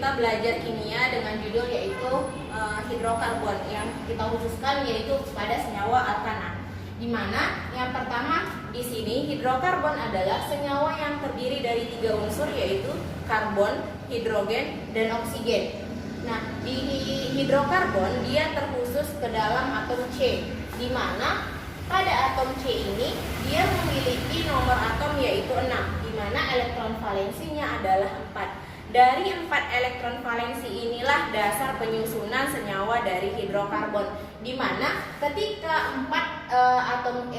kita belajar kimia dengan judul yaitu hidrokarbon, yang kita khususkan yaitu pada senyawa alkana. Di mana yang pertama di sini hidrokarbon adalah senyawa yang terdiri dari 3 unsur yaitu karbon, hidrogen, dan oksigen. Nah, di hidrokarbon dia terkhusus ke dalam atom C, di mana pada atom C ini dia memiliki nomor atom yaitu 6, di mana elektron valensinya adalah 4. Dari 4 elektron valensi inilah dasar penyusunan senyawa dari hidrokarbon, di mana ketika 4 atom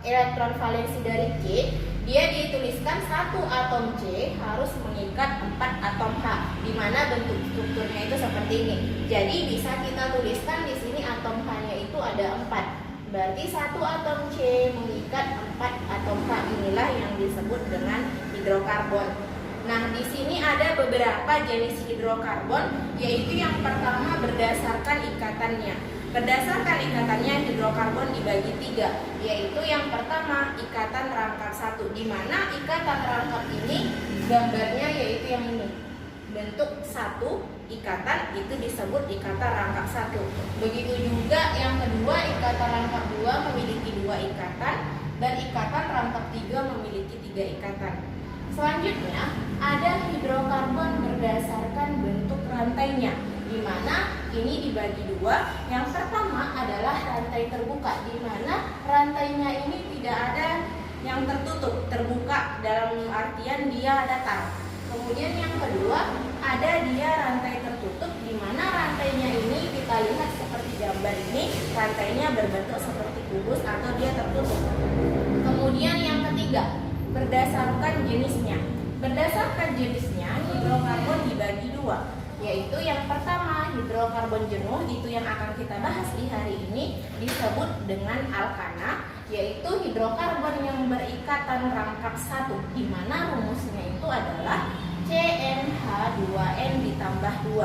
elektron valensi dari C, dia dituliskan 1 atom C harus mengikat 4 atom H, di mana bentuk strukturnya itu seperti ini. Jadi bisa kita tuliskan di sini atom H-nya itu ada 4. Berarti 1 atom C mengikat 4 atom H, inilah yang disebut dengan hidrokarbon. Nah, di sini ada beberapa jenis hidrokarbon, yaitu yang pertama berdasarkan ikatannya. Berdasarkan ikatannya hidrokarbon dibagi 3, yaitu yang pertama ikatan rangkap 1, di mana ikatan rangkap ini gambarnya yaitu yang ini. Bentuk 1 ikatan itu disebut ikatan rangkap 1. Begitu juga yang kedua ikatan rangkap 2 memiliki 2 ikatan, dan ikatan rangkap 3 memiliki 3 ikatan. Selanjutnya ada hidrokarbon berdasarkan bentuk rantainya, di mana ini dibagi 2. Yang pertama adalah rantai terbuka, di mana rantainya ini tidak ada yang tertutup, terbuka dalam artian dia datar. Kemudian yang kedua ada dia rantai tertutup, di mana rantainya ini kita lihat seperti gambar ini, rantainya berbentuk seperti kubus atau dia tertutup. Kemudian yang ketiga berdasarkan jenisnya. Berdasarkan jenisnya hidrokarbon dibagi 2, yaitu yang pertama hidrokarbon jenuh, itu yang akan kita bahas di hari ini, disebut dengan alkana, yaitu hidrokarbon yang berikatan rangkap 1, di mana rumusnya itu adalah CnH2n ditambah 2.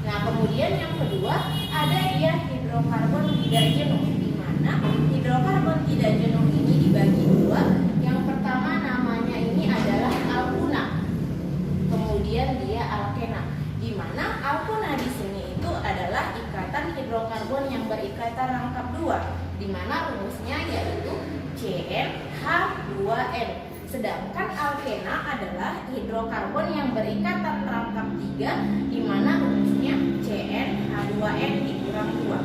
Nah, kemudian yang kedua ada dia hidrokarbon tidak jenuh, di mana hidrokarbon tidak jenuh ini dibagi 2. Yang pertama namanya ini adalah alkuna, kemudian dia alkena, di mana alkuna di sini itu adalah ikatan hidrokarbon yang berikatan rangkap 2, di mana rumusnya yaitu CnH2n. Sedangkan alkena adalah hidrokarbon yang berikatan rangkap 3, di mana rumusnya CnH2n dikurang 2.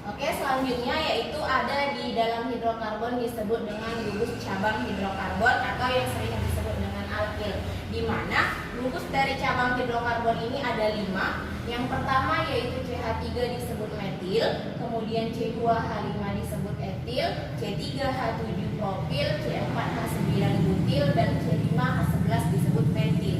Oke, selanjutnya yaitu ada di dalam hidrokarbon disebut dengan gugus cabang hidrokarbon atau yang sering disebut dengan alkil, di mana gugus dari cabang hidrokarbon ini ada 5. Yang pertama yaitu CH3 disebut metil, kemudian C2H5 disebut etil, C3H7 propil, C4H9 butil, dan C5H11 disebut pentil.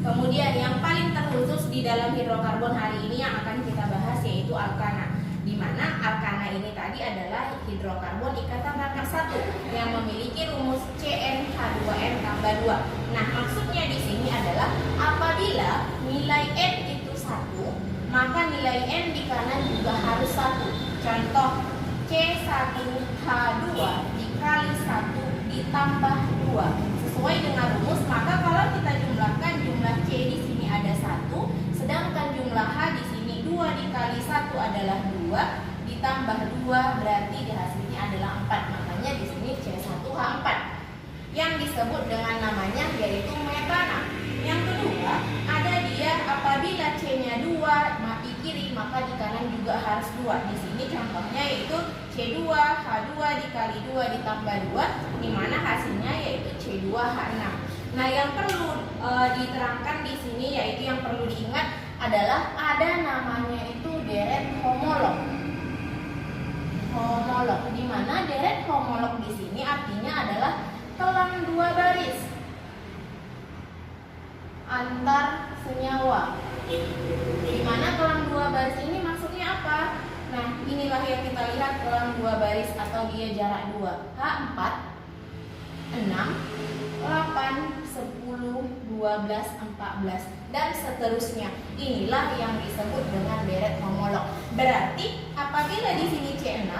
Kemudian yang paling terkhusus di dalam hidrokarbon hari ini yang akan kita bahas yaitu alkana, di mana alkana ini tadi adalah hidrokarbon ikatan rangkap 1 yang memiliki rumus CnH2n tambah 2. Nah, maksudnya di sini adalah apabila nilai N itu 1, maka nilai N di kanan juga harus 1. Contoh, C1H2 dikali 1 ditambah 2 sesuai dengan rumus, maka kalau kita jumlahkan jumlah C di sini ada 1, sedangkan jumlah H di sini 2 dikali 1 adalah 2, ditambah 2 berarti hasilnya adalah 4. Makanya di sini C1H4 yang disebut dengan namanya yaitu metana. Yang kedua ada dia apabila C-nya 2 mati kiri, maka di kanan juga harus 2. Di sini contohnya yaitu C2H2 dikali 2 ditambah 2, di mana hasilnya yaitu C2H6. Nah, yang perlu diterangkan di sini yaitu yang perlu diingat adalah ada namanya itu deret homolog. Homolog, di mana deret homolog di sini artinya adalah telang 2 baris antar senyawa. Di mana telang 2 baris ini maksudnya apa? Nah, inilah yang kita lihat telang 2 baris atau dia jarak 2. H4, 6, 8, 10, 12, 14 dan seterusnya. Inilah yang disebut dengan deret homolog. Berarti apabila di sini C6,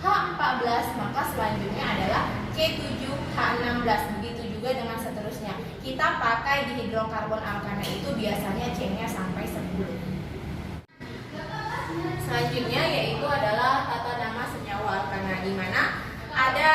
H14, maka selanjutnya adalah C7, H16. Begitu juga dengan seterusnya. kita pakai di hidrokarbon alkana itu biasanya C-nya sampai 10. Selanjutnya yaitu adalah tata nama senyawa alkana, di mana ada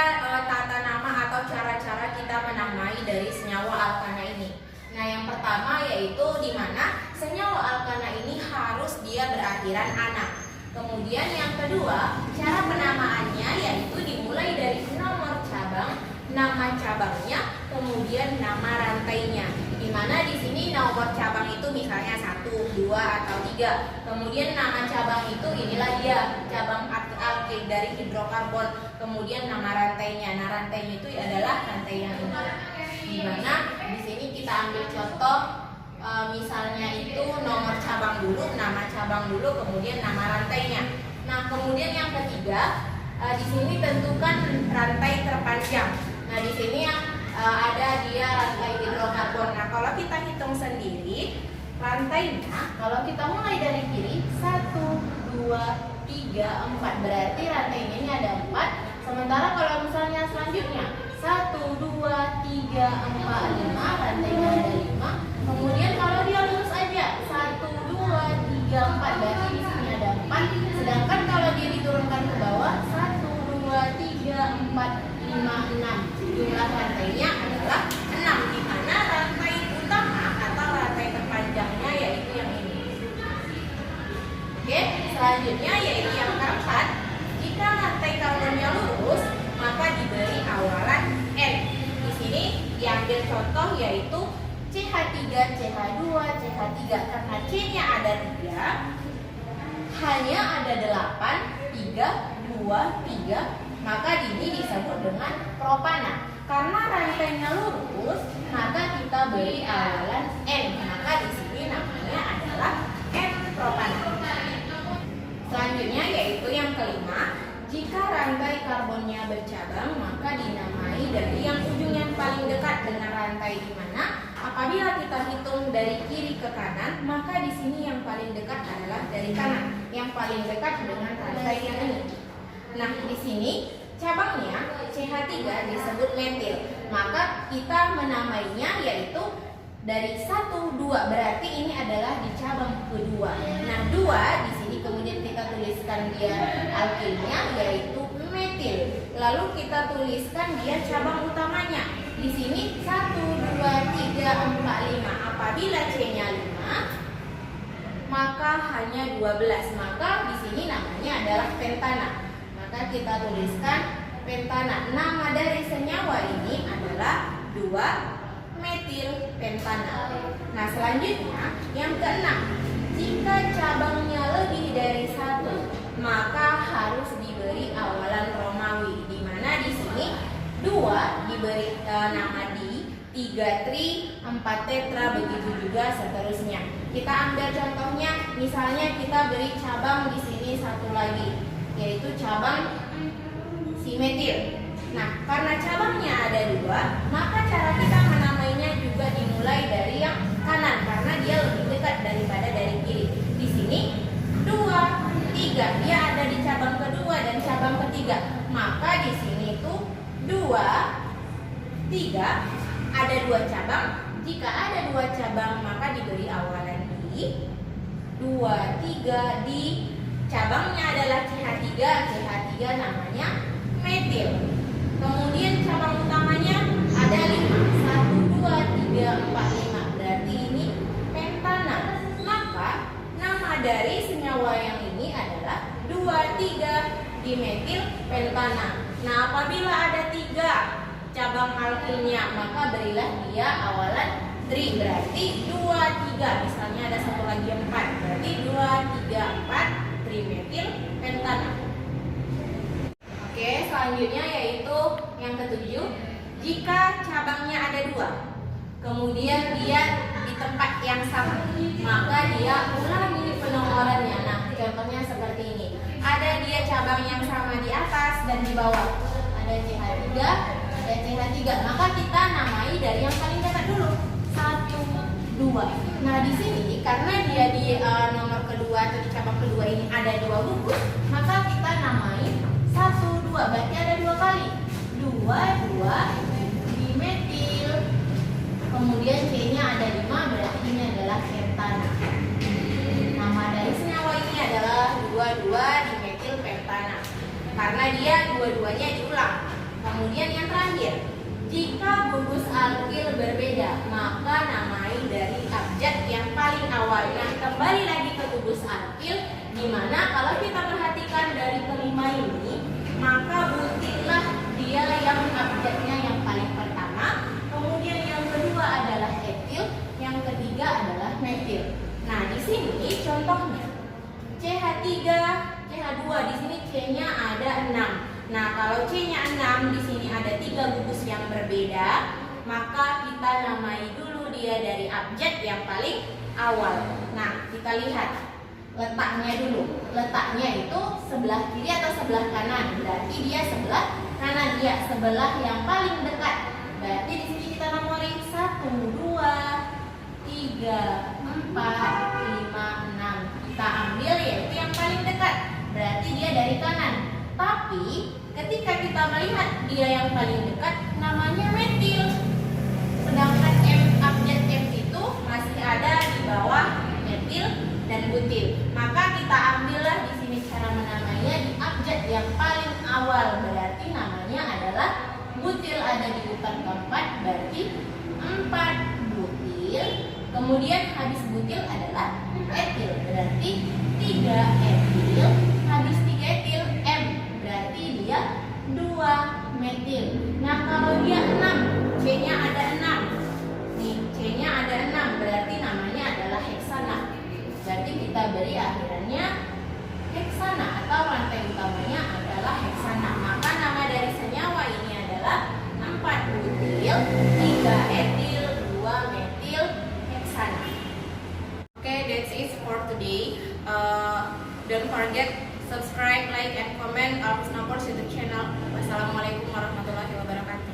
tata nama atau cara-cara kita menamai dari senyawa alkana ini. Nah, yang pertama yaitu di mana senyawa alkana ini harus dia berakhiran ana. Kemudian yang kedua, cara penamaannya yaitu dimulai dari nomor cabang, nama cabangnya, kemudian nama rantainya. Di mana di sini nomor cabang itu misalnya 1, 2 atau 3. Kemudian nama cabang itu inilah dia, cabang alkil dari hidrokarbon. Kemudian nama rantainya. Nah, rantainya itu adalah rantai yang ini. Di mana di sini kita ambil contoh misalnya itu nomor cabang dulu, nama cabang dulu, kemudian nama rantainya. Nah, kemudian yang ketiga, di sini tentukan rantai terpanjang. Nah, di sini yang ada dia rantai hidrokarbon. Nah, kalau kita hitung sendiri rantainya, kalau kita mulai dari kiri 1, 2, 3, 4, berarti rantainya ini ada 4. Sementara kalau misalnya selanjutnya 1, 2, 3, 4, 5, rantainya ada 5. Kemudian kalau dia lurus aja 1, 2, 3, 4, berarti di sini ada 4. Sedangkan kalau dia diturunkan ke bawah 1, 2, 3, 4, 5, 6, jumlah rantainya adalah 6, di mana rantai utama atau rantai terpanjangnya yaitu yang ini. Oke, selanjutnya yaitu yang keempat, jika rantai karbonnya lurus maka diberi awalan N. Di sini diambil contoh yaitu CH3, CH2, CH3. Karena C-nya ada 3, hanya ada 8, 3, 2, 3, maka ini disebut dengan propana. Karena rantainya lurus, maka kita beri awalan N. Maka di sini namanya adalah N propana. Selanjutnya yaitu yang kelima, jika rantai karbonnya bercabang maka dinamai dari yang ujungnya paling dekat dengan rantai, di mana apabila kita hitung dari kiri ke kanan maka di sini yang paling dekat adalah dari kanan, yang paling dekat dengan rantai yang ini. Nah, di sini cabangnya CH3 disebut metil, maka kita menamainya yaitu dari 1, 2, berarti ini adalah di cabang kedua. Nah, 2 di sini kemudian kita tuliskan dia alkilnya yaitu metil. Lalu kita tuliskan dia cabang utamanya. Di sini 1, 2, 3, 4, 5. Apabila C-nya 5, maka hanya 12. Maka di sini namanya adalah pentana. Maka kita tuliskan pentana. Nama dari senyawa ini adalah 2-metil pentana. Nah, selanjutnya yang keenam, jika cabangnya lebih dari 1 maka harus diberi awalan Romawi, di mana di sini 2 diberi nama di, 3 tri, 4 tetra, begitu juga seterusnya. Kita ambil contohnya, misalnya kita beri cabang di sini satu lagi, yaitu cabang simetil. Nah, karena cabangnya ada 2, maka cara kita menamainya juga dimulai dari yang kanan karena dia lebih dekat daripada dari kiri. Di sini 2, 3, dia ada di cabang kedua dan cabang ketiga. Maka di sini tuh 2, 3, ada 2 cabang. Jika ada 2 cabang maka diberi awalan di, 2, 3, di cabangnya adalah CH3, CH3 namanya metil. Kemudian cabang utamanya ada 5, 1, 2, 3, 4, 5, berarti ini pentana. Maka nama dari senyawa yang ini adalah 2, 3 dimetil pentana. Nah, apabila ada 3 cabang alkilnya maka berilah dia awalan tri, berarti 2, 3, misalnya ada satu lagi 4, berarti 2, 3, 4 trimetil pentana. Oke, selanjutnya yaitu yang ketujuh, jika cabangnya ada 2, kemudian dia di tempat yang sama, maka dia ulangi penomorannya. Nah, contohnya seperti ini. Ada dia cabang yang sama di atas dan di bawah. Ada CH3, ada CH3. Maka kita namai dari yang paling dekat dulu. 1, 2. Nah, di sini karena dia di nomor kedua atau di cabang kedua ini ada 2 gugus, maka kita namai 1, 2, berarti ada 2 kali. 2, 2 dimetil. Kemudian kembali lagi ke tubuh alkil, dimana kalau kita perhatikan dari kelima ini, maka butillah dia yang abjadnya yang paling pertama, kemudian yang kedua adalah etil, yang ketiga adalah metil. Nah, di sini contohnya CH3, CH2, di sini C-nya ada 6. Nah, kalau C-nya 6, di sini ada 3 gugus yang berbeda, maka kita namai dulu dia dari abjad yang paling awal. Nah, kita lihat letaknya dulu. Letaknya itu sebelah kiri atau sebelah kanan? Berarti dia sebelah kanan, dia sebelah yang paling dekat. Berarti di sini kita nomori 1, 2, 3, 4, 5, 6. Kita ambil yaitu yang paling dekat. Berarti dia dari kanan. Tapi ketika kita melihat dia yang paling dekat, namanya metil. Sedangkan abjad M itu masih ada di bawah metil dan butil. Maka kita ambillah di sini cara menamainya di abjad yang paling awal. Berarti namanya adalah butil, ada di urutan keempat, berarti 4 butil. Kemudian habis butil adalah etil, berarti 3 etil. Habis 3 etil M, berarti dia 2 metil. Nah, kalau dia 6, C-nya ada 6. Nih, C-nya ada 6, berarti namanya adalah heksana. Berarti kita beri akhirannya heksana atau rantai utamanya adalah heksana. Maka nama dari senyawa ini adalah 4 butil, 3 etil, 2 metil, heksana. Okay, that's it for today. Don't forget subscribe, like, and comment our Husna Course YouTube channel. Wassalamualaikum warahmatullahi wabarakatuh.